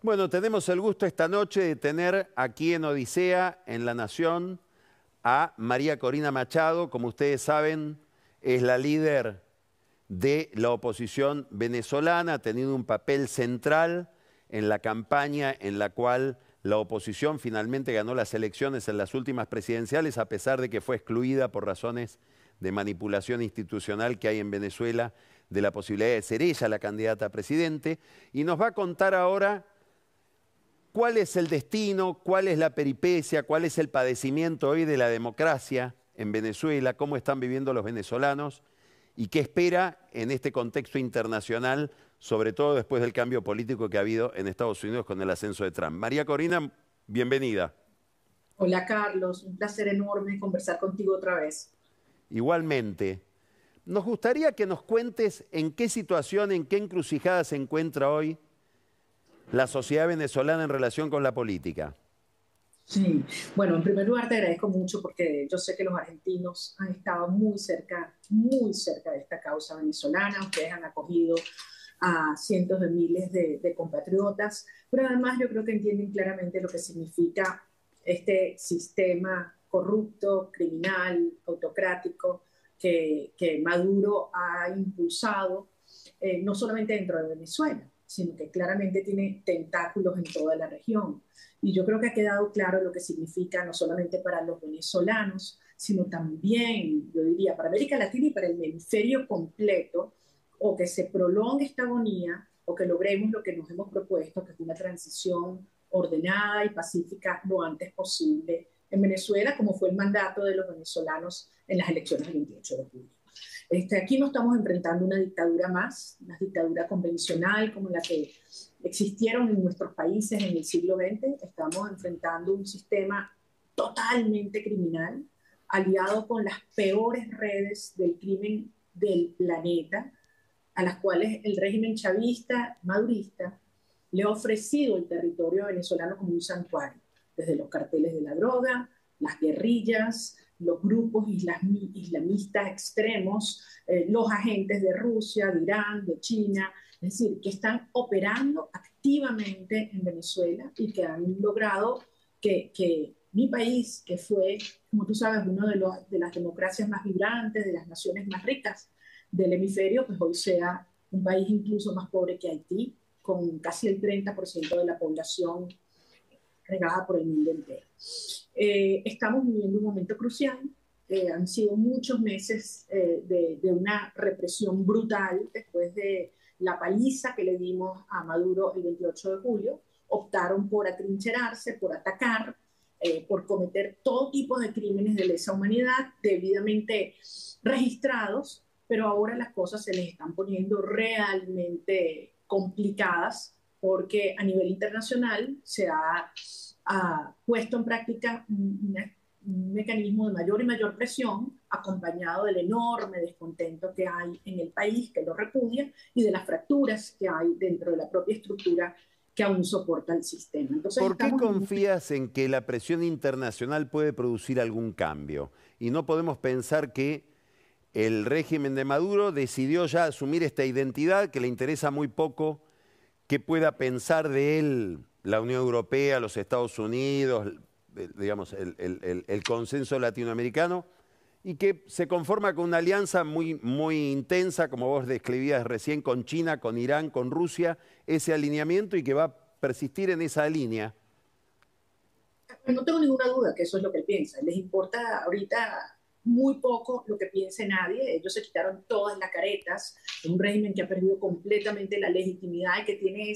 Bueno, tenemos el gusto esta noche de tener aquí en Odisea, en La Nación, a María Corina Machado. Como ustedes saben, es la líder de la oposición venezolana, ha tenido un papel central en la campaña en la cual la oposición finalmente ganó las elecciones en las últimas presidenciales, a pesar de que fue excluida por razones de manipulación institucional que hay en Venezuela, de la posibilidad de ser ella la candidata a presidente. Y nos va a contar ahora cuál es el destino, cuál es la peripecia, cuál es el padecimiento hoy de la democracia en Venezuela, cómo están viviendo los venezolanos y qué espera en este contexto internacional, sobre todo después del cambio político que ha habido en Estados Unidos con el ascenso de Trump. María Corina, bienvenida. Hola Carlos, un placer enorme conversar contigo otra vez. Igualmente, nos gustaría que nos cuentes en qué situación, en qué encrucijada se encuentra hoy la sociedad venezolana en relación con la política. Sí, bueno, en primer lugar te agradezco mucho porque yo sé que los argentinos han estado muy cerca de esta causa venezolana. Ustedes han acogido a cientos de miles de compatriotas, pero además yo creo que entienden claramente lo que significa este sistema corrupto, criminal, autocrático que Maduro ha impulsado, no solamente dentro de Venezuela, sino que claramente tiene tentáculos en toda la región. Y yo creo que ha quedado claro lo que significa no solamente para los venezolanos, sino también, yo diría, para América Latina y para el hemisferio completo, o que se prolongue esta agonía, o que logremos lo que nos hemos propuesto, que es una transición ordenada y pacífica lo antes posible en Venezuela, como fue el mandato de los venezolanos en las elecciones del 28 de julio. Aquí no estamos enfrentando una dictadura más, una dictadura convencional como la que existieron en nuestros países en el siglo XX. Estamos enfrentando un sistema totalmente criminal, aliado con las peores redes del crimen del planeta, a las cuales el régimen chavista, madurista, le ha ofrecido el territorio venezolano como un santuario, desde los carteles de la droga, las guerrillas, los grupos islamistas extremos, los agentes de Rusia, de Irán, de China, es decir, que están operando activamente en Venezuela y que han logrado que mi país, que fue, como tú sabes, una de las democracias más vibrantes, de las naciones más ricas del hemisferio, pues hoy sea un país incluso más pobre que Haití, con casi el 30% de la población regada por el mundo entero. Estamos viviendo un momento crucial. Han sido muchos meses de una represión brutal después de la paliza que le dimos a Maduro el 28 de julio. Optaron por atrincherarse, por atacar, por cometer todo tipo de crímenes de lesa humanidad debidamente registrados, pero ahora las cosas se les están poniendo realmente complicadas porque a nivel internacional se ha puesto en práctica un mecanismo de mayor y mayor presión, acompañado del enorme descontento que hay en el país, que lo repudia, y de las fracturas que hay dentro de la propia estructura que aún soporta el sistema. Entonces ¿Por qué estamos en un... confías en que la presión internacional puede producir algún cambio? Y no podemos pensar que el régimen de Maduro decidió ya asumir esta identidad que le interesa muy poco qué pueda pensar de él la Unión Europea, los Estados Unidos, digamos, el consenso latinoamericano, y que se conforma con una alianza muy intensa, como vos describías recién, con China, con Irán, con Rusia, ese alineamiento y que va a persistir en esa línea. No tengo ninguna duda que eso es lo que él piensa. Les importa ahorita muy poco lo que piense nadie. Ellos se quitaron todas las caretas. Es un régimen que ha perdido completamente la legitimidad y que tiene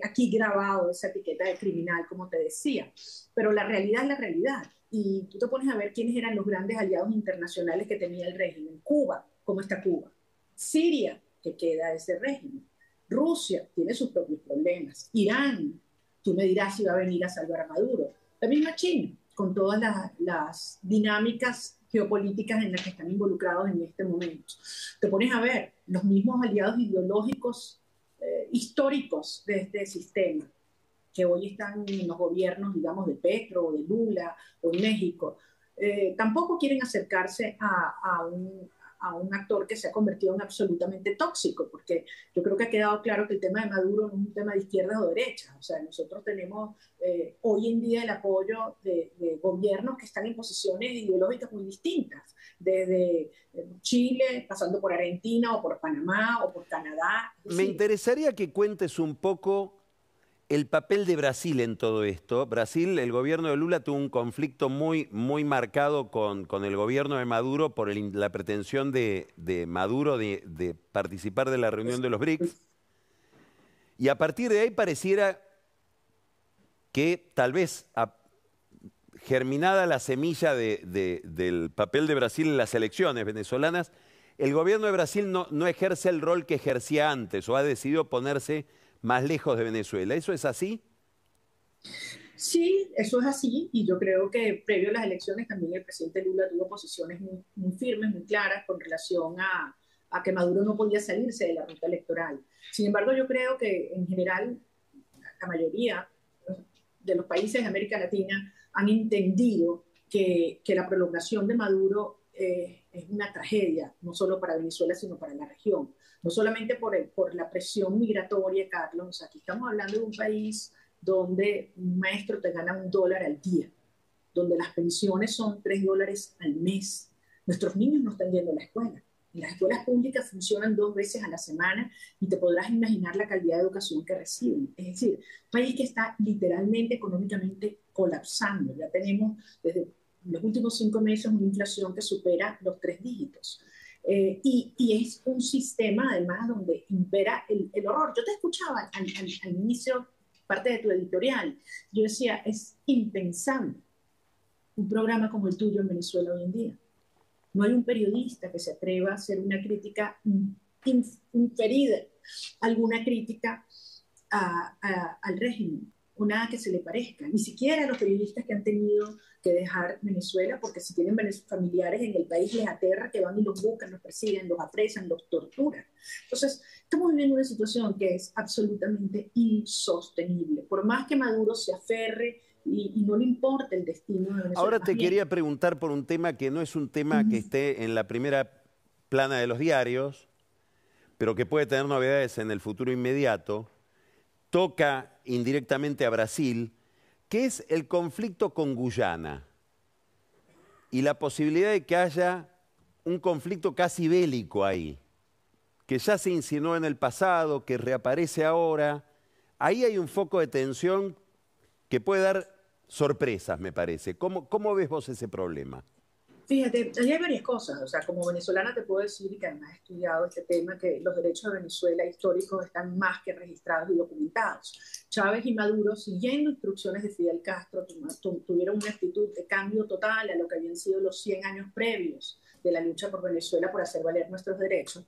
aquí grabado esa etiqueta de criminal, como te decía. Pero la realidad es la realidad. Y tú te pones a ver quiénes eran los grandes aliados internacionales que tenía el régimen. Cuba, ¿cómo está Cuba? Siria, que queda de ese régimen. Rusia tiene sus propios problemas. Irán, tú me dirás si va a venir a salvar a Maduro. La misma China, con todas las dinámicas geopolíticas en las que están involucrados en este momento. Te pones a ver los mismos aliados ideológicos históricos de este sistema, que hoy están en los gobiernos, digamos, de Petro, o de Lula, o en México, tampoco quieren acercarse a un actor que se ha convertido en absolutamente tóxico, porque yo creo que ha quedado claro que el tema de Maduro no es un tema de izquierdas o derechas. O sea, nosotros tenemos hoy en día el apoyo de gobiernos que están en posiciones ideológicas muy distintas, desde Chile, pasando por Argentina o por Panamá o por Canadá. Es Me decir, interesaría que cuentes un poco el papel de Brasil en todo esto. Brasil, el gobierno de Lula tuvo un conflicto muy marcado con el gobierno de Maduro por la pretensión de Maduro de participar de la reunión de los BRICS. Y a partir de ahí pareciera que tal vez germinada la semilla del papel de Brasil en las elecciones venezolanas, el gobierno de Brasil no ejerce el rol que ejercía antes o ha decidido ponerse más lejos de Venezuela. ¿Eso es así? sí, eso es así, y yo creo que previo a las elecciones también el presidente Lula tuvo posiciones muy firmes, muy claras con relación a que Maduro no podía salirse de la ruta electoral. Sin embargo, yo creo que en general la mayoría de los países de América Latina han entendido que la prolongación de Maduro es una tragedia, no solo para Venezuela, sino para la región. No solamente por la presión migratoria, Carlos. Aquí estamos hablando de un país donde un maestro te gana $1 al día, donde las pensiones son $3 al mes. Nuestros niños no están yendo a la escuela. Las escuelas públicas funcionan 2 veces a la semana y te podrás imaginar la calidad de educación que reciben. Es decir, un país que está literalmente económicamente colapsando. Ya tenemos desde los últimos 5 meses una inflación que supera los 3 dígitos. Y es un sistema además donde impera el horror. Yo te escuchaba al inicio, parte de tu editorial, yo decía, es impensable un programa como el tuyo en Venezuela hoy en día. No hay un periodista que se atreva a hacer una crítica inferida, alguna crítica al régimen, o nada que se le parezca. Ni siquiera los periodistas que han tenido que dejar Venezuela, porque si tienen familiares en el país les aterra, que van y los buscan, los persiguen, los apresan, los torturan. Entonces, estamos viviendo una situación que es absolutamente insostenible. Por más que Maduro se aferre y no le importa el destino de Venezuela. Ahora te quería preguntar por un tema que no es un tema que esté en la primera plana de los diarios, pero que puede tener novedades en el futuro inmediato. Toca indirectamente a Brasil, que es el conflicto con Guyana y la posibilidad de que haya un conflicto casi bélico ahí, que ya se insinuó en el pasado, que reaparece ahora. Ahí hay un foco de tensión que puede dar sorpresas, me parece. ¿Cómo ves vos ese problema? Fíjate, ahí hay varias cosas. O sea, como venezolana te puedo decir, que además he estudiado este tema, que los derechos de Venezuela históricos están más que registrados y documentados. Chávez y Maduro, siguiendo instrucciones de Fidel Castro, tuvieron una actitud de cambio total a lo que habían sido los 100 años previos de la lucha por Venezuela, por hacer valer nuestros derechos.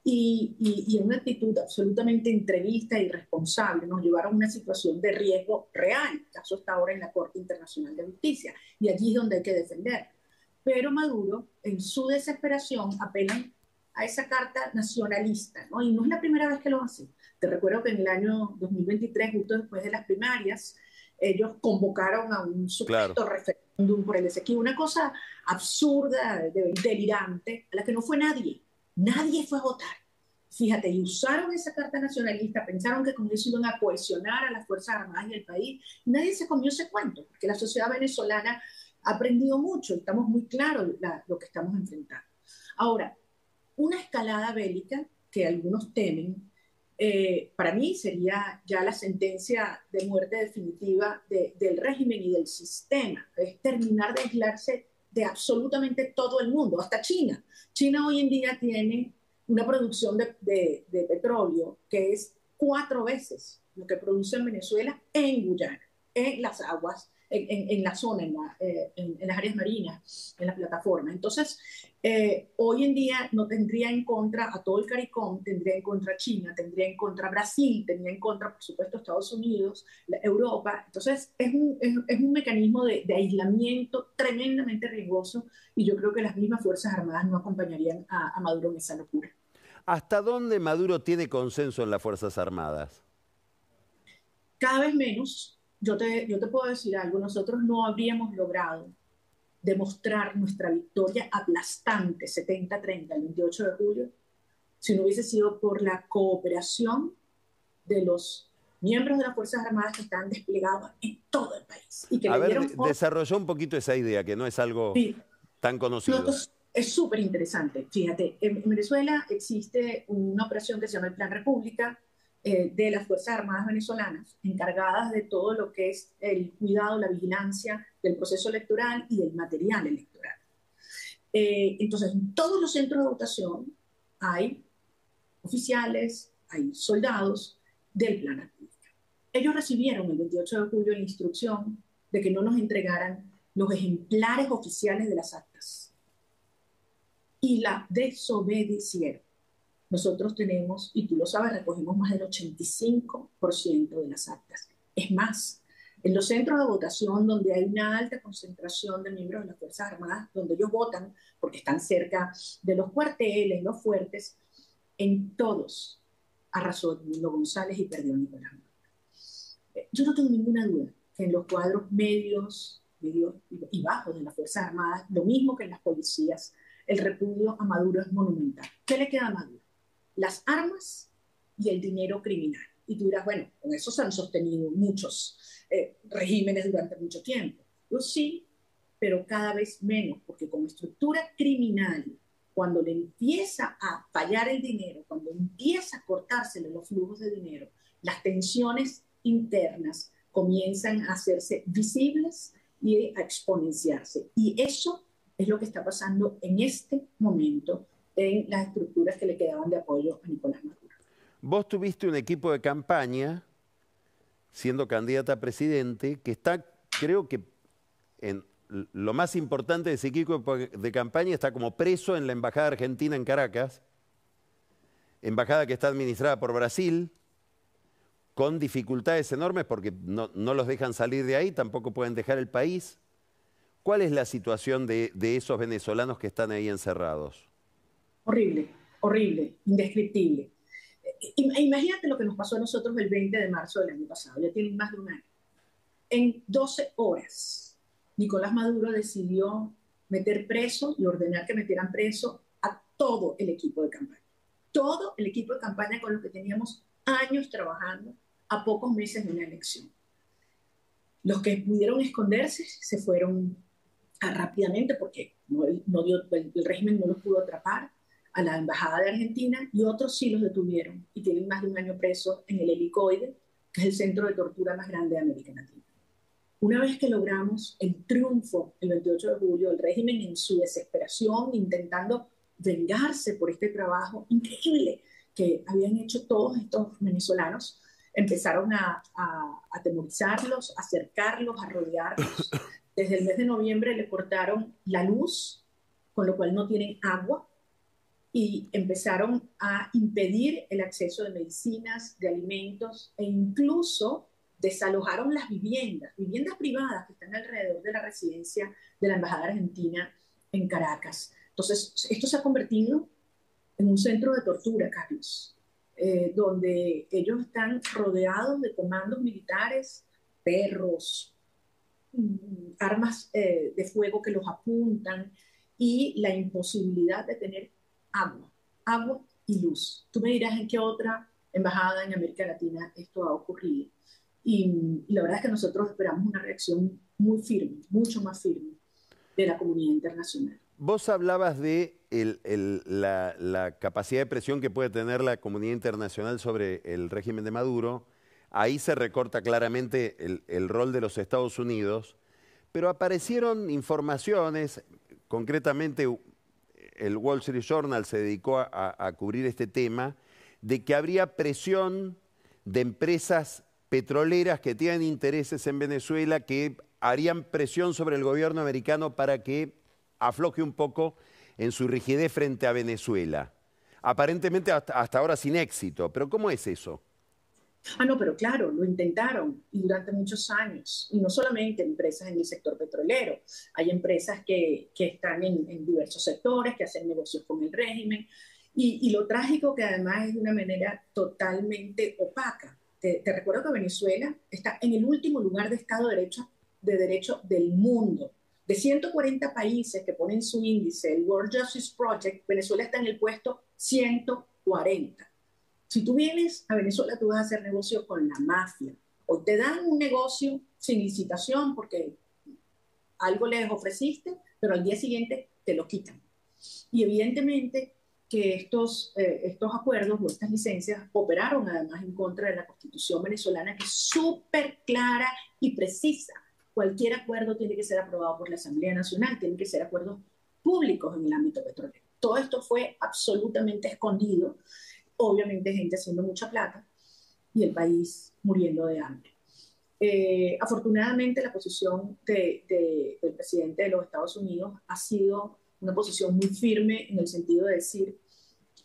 Y en una actitud absolutamente entreguista y irresponsable nos llevaron a una situación de riesgo real. El caso está ahora en la Corte Internacional de Justicia y allí es donde hay que defender. Pero Maduro, en su desesperación, apelan a esa carta nacionalista, ¿no? Y no es la primera vez que lo hace. Te recuerdo que en el año 2023, justo después de las primarias, ellos convocaron a un supuesto referéndum por el Esequibo, una cosa absurda, delirante, a la que no fue nadie. Nadie fue a votar. Fíjate, y usaron esa carta nacionalista, pensaron que con eso iban a cohesionar a las Fuerzas Armadas y al país. Nadie se comió ese cuento, porque la sociedad venezolana ha aprendido mucho, estamos muy claros lo que estamos enfrentando. Ahora, una escalada bélica que algunos temen, para mí sería ya la sentencia de muerte definitiva del régimen y del sistema, es terminar de aislarse de absolutamente todo el mundo, hasta China. China hoy en día tiene una producción de petróleo que es 4 veces lo que produce en Venezuela en Guyana, en las aguas, en la zona, en las áreas marinas, en la plataforma. Entonces, hoy en día no tendría en contra a todo el CARICOM, tendría en contra a China, tendría en contra a Brasil, tendría en contra, por supuesto, a Estados Unidos, Europa. Entonces, es un mecanismo de aislamiento tremendamente riesgoso y yo creo que las mismas Fuerzas Armadas no acompañarían a Maduro en esa locura. ¿Hasta dónde Maduro tiene consenso en las Fuerzas Armadas? Cada vez menos. Yo te puedo decir algo, nosotros no habríamos logrado demostrar nuestra victoria aplastante 70-30 el 28 de julio si no hubiese sido por la cooperación de los miembros de las Fuerzas Armadas que están desplegados en todo el país. Y que A le ver, dieron desarrolló un poquito esa idea, que no es algo tan conocido. es súper interesante. Fíjate, en Venezuela existe una operación que se llama el Plan República de las Fuerzas Armadas venezolanas, encargadas de todo lo que es el cuidado, la vigilancia del proceso electoral y del material electoral. Entonces, en todos los centros de votación hay oficiales, hay soldados del Plan República. Ellos recibieron el 28 de julio la instrucción de que no nos entregaran los ejemplares oficiales de las actas y la desobedecieron. Nosotros tenemos, y tú lo sabes, recogimos más del 85% de las actas. Es más, en los centros de votación donde hay una alta concentración de miembros de las Fuerzas Armadas, donde ellos votan porque están cerca de los cuarteles, los fuertes, en todos arrasó Edmundo González y perdió Nicolás Maduro. Yo no tengo ninguna duda que en los cuadros medios y bajos de las Fuerzas Armadas, lo mismo que en las policías, el repudio a Maduro es monumental. ¿Qué le queda a Maduro? Las armas y el dinero criminal. Y tú dirás, bueno, con eso se han sostenido muchos regímenes durante mucho tiempo. Yo sí, pero cada vez menos, porque como estructura criminal, cuando le empieza a fallar el dinero, cuando empieza a cortársele los flujos de dinero, las tensiones internas comienzan a hacerse visibles y a exponenciarse. Y eso es lo que está pasando en este momento en las estructuras que le quedaban de apoyo a Nicolás Maduro. Vos tuviste un equipo de campaña, siendo candidata a presidente, que está, creo que, en lo más importante de ese equipo de campaña está como preso en la Embajada Argentina en Caracas, embajada que está administrada por Brasil, con dificultades enormes porque no los dejan salir de ahí, tampoco pueden dejar el país. ¿Cuál es la situación de esos venezolanos que están ahí encerrados? Horrible, horrible, indescriptible. Imagínate lo que nos pasó a nosotros el 20 de marzo del año pasado, ya tienen más de un año. En 12 horas, Nicolás Maduro decidió meter preso y ordenar que metieran preso a todo el equipo de campaña. Todo el equipo de campaña con los que teníamos años trabajando a pocos meses de una elección. Los que pudieron esconderse se fueron rápidamente porque el régimen no los pudo atrapar a la Embajada de Argentina y otros sí los detuvieron y tienen más de un año presos en el Helicoide, que es el centro de tortura más grande de América Latina. Una vez que logramos el triunfo el 28 de julio, el régimen en su desesperación, intentando vengarse por este trabajo increíble que habían hecho todos estos venezolanos, empezaron a atemorizarlos, a cercarlos, a rodearlos. Desde el mes de noviembre le cortaron la luz, con lo cual no tienen agua, y empezaron a impedir el acceso de medicinas, de alimentos, e incluso desalojaron las viviendas privadas que están alrededor de la residencia de la Embajada Argentina en Caracas. Entonces, esto se ha convertido en un centro de tortura, Carlos, donde ellos están rodeados de comandos militares, perros, armas de fuego que los apuntan y la imposibilidad de tener agua y luz. Tú me dirás en qué otra embajada en América Latina esto ha ocurrido. Y la verdad es que nosotros esperamos una reacción muy firme, mucho más firme de la comunidad internacional. Vos hablabas de la capacidad de presión que puede tener la comunidad internacional sobre el régimen de Maduro. Ahí se recorta claramente el rol de los Estados Unidos, pero aparecieron informaciones, concretamente el Wall Street Journal se dedicó a cubrir este tema, de que habría presión de empresas petroleras que tienen intereses en Venezuela que harían presión sobre el gobierno americano para que afloje un poco en su rigidez frente a Venezuela. Aparentemente hasta ahora sin éxito, pero ¿cómo es eso? No, pero claro, lo intentaron y durante muchos años, y no solamente empresas en el sector petrolero, hay empresas que están en diversos sectores, que hacen negocios con el régimen, y lo trágico que además es de una manera totalmente opaca. Te recuerdo que Venezuela está en el último lugar de Estado de Derecho del mundo. De 140 países que ponen su índice, el World Justice Project, Venezuela está en el puesto 140. Si tú vienes a Venezuela, tú vas a hacer negocio con la mafia. O te dan un negocio sin licitación porque algo les ofreciste, pero al día siguiente te lo quitan. Y evidentemente que estos acuerdos o estas licencias operaron además en contra de la Constitución venezolana, que es súper clara y precisa. Cualquier acuerdo tiene que ser aprobado por la Asamblea Nacional, tienen que ser acuerdos públicos en el ámbito petrolero. Todo esto fue absolutamente escondido, obviamente gente haciendo mucha plata y el país muriendo de hambre. Afortunadamente la posición del presidente de los Estados Unidos ha sido una posición muy firme en el sentido de decir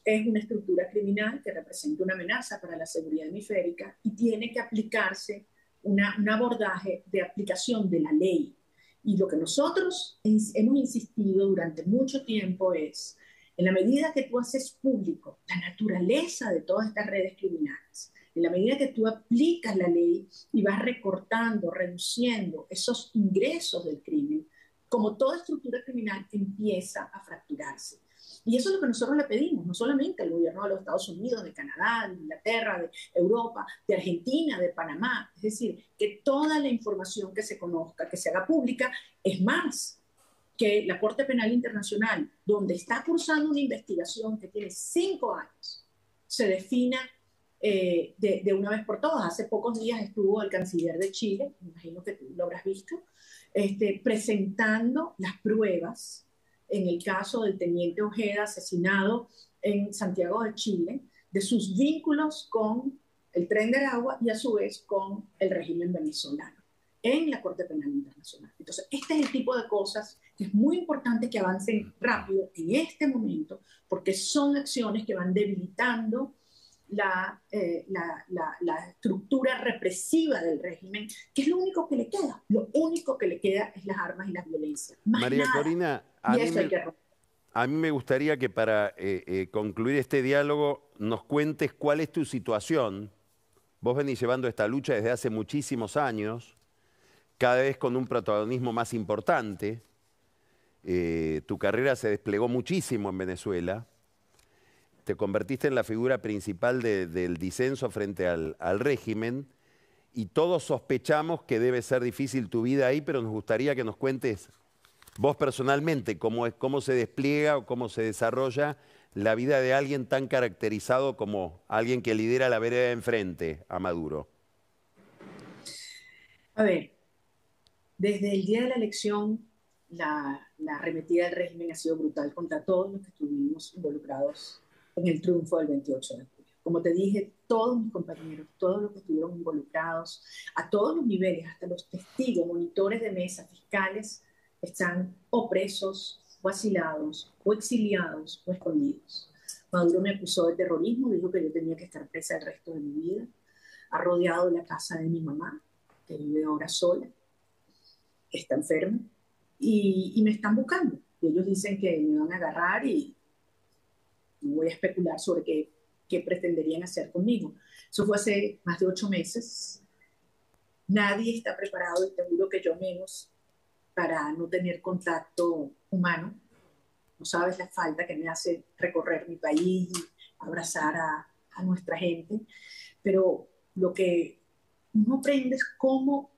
es una estructura criminal que representa una amenaza para la seguridad hemisférica y tiene que aplicarse un abordaje de aplicación de la ley. Y lo que nosotros hemos insistido durante mucho tiempo es, en la medida que tú haces público la naturaleza de todas estas redes criminales, en la medida que tú aplicas la ley y vas recortando, reduciendo esos ingresos del crimen, como toda estructura criminal empieza a fracturarse. Y eso es lo que nosotros le pedimos, no solamente al gobierno de los Estados Unidos, de Canadá, de Inglaterra, de Europa, de Argentina, de Panamá. Es decir, que toda la información que se conozca, que se haga pública, es más, que la Corte Penal Internacional, donde está cursando una investigación que tiene 5 años, se defina de una vez por todas. Hace pocos días estuvo el canciller de Chile, me imagino que tú lo habrás visto, presentando las pruebas en el caso del teniente Ojeda asesinado en Santiago de Chile, de sus vínculos con el Tren del Agua y a su vez con el régimen venezolano en la Corte Penal Internacional. Entonces, este es el tipo de cosas que es muy importante que avancen rápido en este momento, porque son acciones que van debilitando la estructura represiva del régimen, que es lo único que le queda. Lo único que le queda es las armas y la violencia. Más María nada. Corina, Y eso hay que romper. a mí me gustaría que para concluir este diálogo nos cuentes cuál es tu situación. Vos venís llevando esta lucha desde hace muchísimos años, cada vez con un protagonismo más importante. Tu carrera se desplegó muchísimo en Venezuela. Te convertiste en la figura principal del disenso frente al régimen y todos sospechamos que debe ser difícil tu vida ahí, pero nos gustaría que nos cuentes vos personalmente cómo se despliega o cómo se desarrolla la vida de alguien tan caracterizado como alguien que lidera la vereda de enfrente a Maduro. A ver, desde el día de la elección, la arremetida del régimen ha sido brutal contra todos los que estuvimos involucrados en el triunfo del 28 de julio. Como te dije, todos mis compañeros, todos los que estuvieron involucrados, a todos los niveles, hasta los testigos, monitores de mesa, fiscales, están o presos, o asilados, o exiliados, o escondidos. Maduro me acusó de terrorismo, dijo que yo tenía que estar presa el resto de mi vida. Ha rodeado la casa de mi mamá, que vive ahora sola, está enferma, y me están buscando. Y ellos dicen que me van a agarrar y no voy a especular sobre qué pretenderían hacer conmigo. Eso fue hace más de 8 meses. Nadie está preparado, y te juro que yo menos, para no tener contacto humano. No sabes la falta que me hace recorrer mi país, abrazar a nuestra gente, pero lo que uno aprende es cómo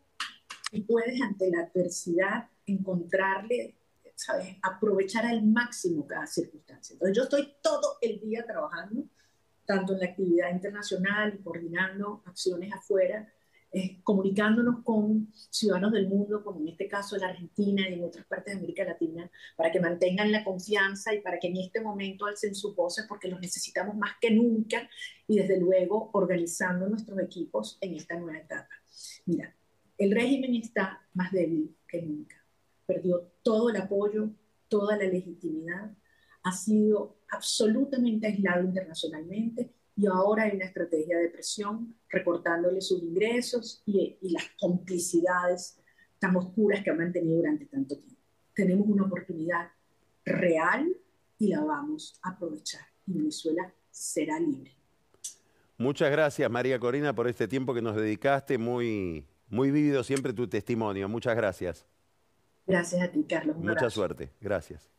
puedes ante la adversidad encontrarle, ¿sabes? Aprovechar al máximo cada circunstancia. Entonces yo estoy todo el día trabajando, tanto en la actividad internacional, coordinando acciones afuera, comunicándonos con ciudadanos del mundo, como en este caso en la Argentina y en otras partes de América Latina, para que mantengan la confianza y para que en este momento alcen sus voces, porque los necesitamos más que nunca, y desde luego organizando nuestros equipos en esta nueva etapa. Mira, el régimen está más débil que nunca. Perdió todo el apoyo, toda la legitimidad, ha sido absolutamente aislado internacionalmente y ahora hay una estrategia de presión recortándole sus ingresos y las complicidades tan oscuras que ha mantenido durante tanto tiempo. Tenemos una oportunidad real y la vamos a aprovechar y Venezuela será libre. Muchas gracias, María Corina, por este tiempo que nos dedicaste. Muy vívido siempre tu testimonio. Muchas gracias. Gracias a ti, Carlos. Un Mucha abrazo. suerte. Gracias.